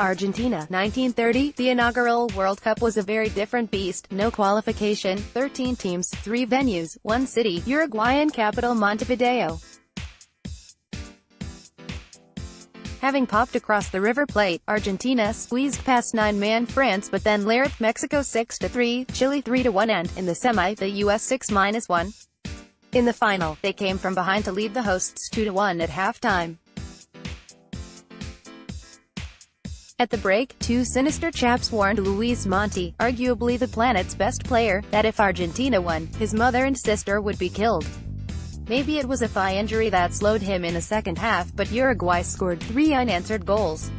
Argentina, 1930. The inaugural World Cup was a very different beast. No qualification, 13 teams, 3 venues, 1 city, Uruguayan capital Montevideo. Having popped across the River Plate, Argentina squeezed past 9-man France but then larruped Mexico 6-3, Chile 3-1 and, in the semi, the US 6-1. In the final, they came from behind to lead the hosts 2-1 at halftime. At the break, 2 sinister chaps warned Luis Monti, arguably the planet's best player, that if Argentina won, his mother and sister would be killed. Maybe it was a thigh injury that slowed him in the second half, but Uruguay scored 3 unanswered goals.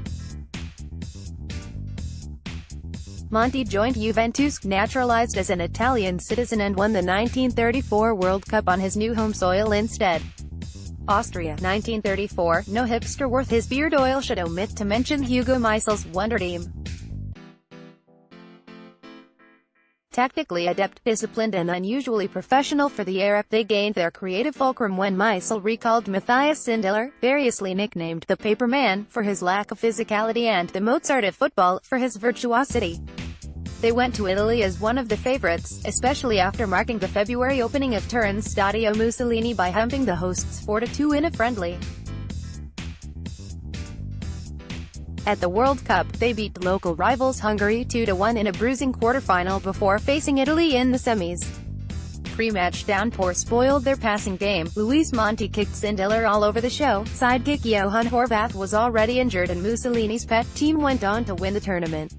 Monti joined Juventus, naturalized as an Italian citizen and won the 1934 World Cup on his new home soil instead. Austria, 1934. No hipster worth his beard oil should omit to mention Hugo Meisel's Wonder Team. Tactically adept, disciplined and unusually professional for the era, they gained their creative fulcrum when Meisel recalled Matthias Sindelar, variously nicknamed the Paperman, for his lack of physicality and the Mozart of football, for his virtuosity. They went to Italy as one of the favorites, especially after marking the February opening of Turin's Stadio Mussolini by humping the hosts 4-2 in a friendly. At the World Cup, they beat local rivals Hungary 2-1 in a bruising quarterfinal before facing Italy in the semis. Pre-match downpour spoiled their passing game. Luis Monti kicked Sindelar all over the show. Sidekick Johan Horvath was already injured and Mussolini's pet team went on to win the tournament.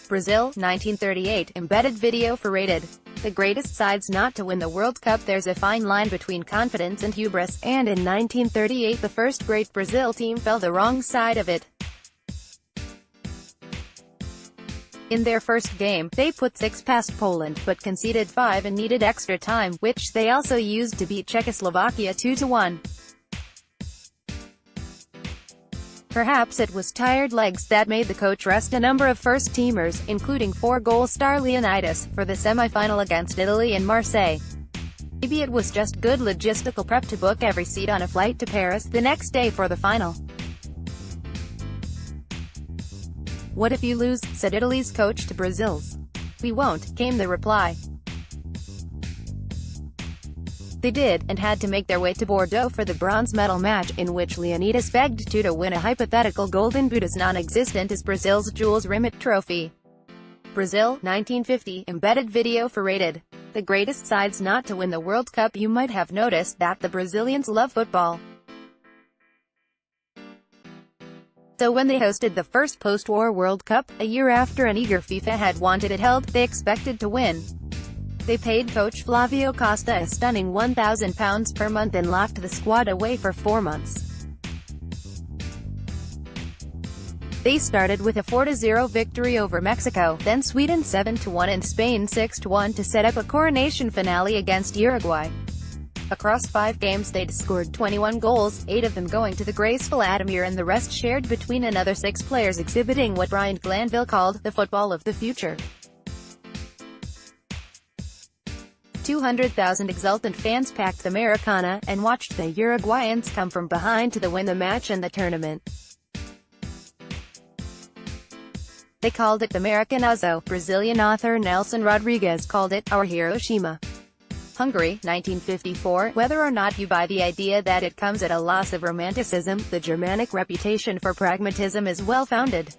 Brazil, 1938. Embedded video for Rated. The greatest sides not to win the World Cup. There's a fine line between confidence and hubris, and in 1938 the first great Brazil team fell the wrong side of it. In their first game, they put 6 past Poland, but conceded 5 and needed extra time, which they also used to beat Czechoslovakia 2-1. Perhaps it was tired legs that made the coach rest a number of first-teamers, including 4-goal star Leonidas, for the semi-final against Italy in Marseille. Maybe it was just good logistical prep to book every seat on a flight to Paris the next day for the final. "What if you lose?" said Italy's coach to Brazil's. "We won't," came the reply. They did, and had to make their way to Bordeaux for the bronze medal match, in which Leonidas begged to win a hypothetical golden boot as non-existent as Brazil's Jules Rimet trophy. Brazil, 1950. Embedded video for Rated. The greatest sides not to win the World Cup. You might have noticed that the Brazilians love football. So when they hosted the first post-war World Cup, a year after an eager FIFA had wanted it held, they expected to win. They paid coach Flavio Costa a stunning £1,000 per month and locked the squad away for 4 months. They started with a 4-0 victory over Mexico, then Sweden 7-1 and Spain 6-1 to set up a coronation finale against Uruguay. Across 5 games they'd scored 21 goals, 8 of them going to the graceful Ademir and the rest shared between another 6 players, exhibiting what Brian Glanville called the football of the future. 200,000 exultant fans packed the Maracana, and watched the Uruguayans come from behind to win the match and the tournament. They called it the Maracanazo. Brazilian author Nelson Rodrigues called it our Hiroshima. Hungary, 1954. Whether or not you buy the idea that it comes at a loss of romanticism, the Germanic reputation for pragmatism is well-founded.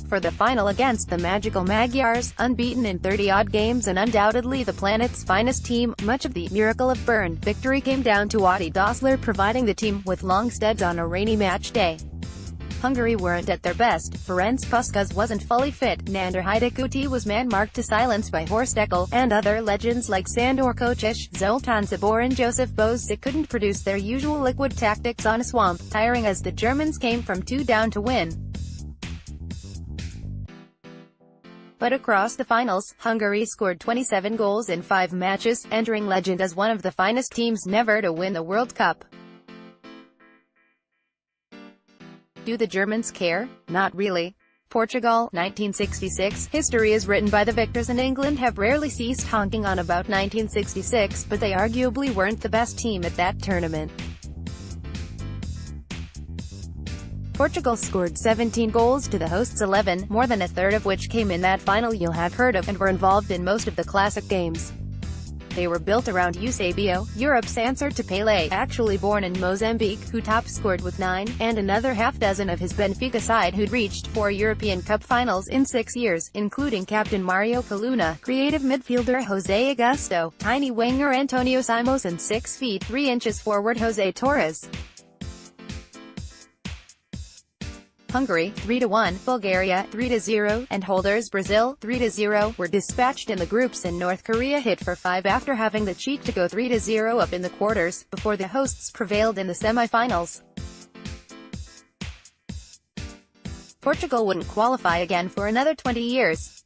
For the final against the magical Magyars, unbeaten in 30-odd games and undoubtedly the planet's finest team, much of the "miracle of Bern" victory came down to Adi Dosler providing the team with long studs on a rainy match day. Hungary weren't at their best. Ferenc Puskás wasn't fully fit, Nander Hajdakuti was man-marked to silence by Horst Eckel, and other legends like Sandor Kocic, Zoltán Sabor and Joseph Bozic couldn't produce their usual liquid tactics on a swamp, tiring as the Germans came from 2 down to win. But across the finals, Hungary scored 27 goals in 5 matches, entering legend as one of the finest teams never to win the World Cup. Do the Germans care? Not really. Portugal, 1966. History is written by the victors and England have rarely ceased honking on about 1966, but they arguably weren't the best team at that tournament. Portugal scored 17 goals to the hosts' 11, more than a third of which came in that final you'll have heard of, and were involved in most of the classic games. They were built around Eusebio, Europe's answer to Pelé, actually born in Mozambique, who top-scored with 9, and another half-dozen of his Benfica side who'd reached 4 European Cup finals in 6 years, including captain Mario Coluna, creative midfielder José Augusto, tiny winger Antonio Simões and 6 feet 3 inches forward José Torres. Hungary, 3-1, Bulgaria, 3-0, and holders Brazil, 3-0, were dispatched in the groups, and North Korea hit for 5 after having the cheek to go 3-0 up in the quarters, before the hosts prevailed in the semi-finals. Portugal wouldn't qualify again for another 20 years.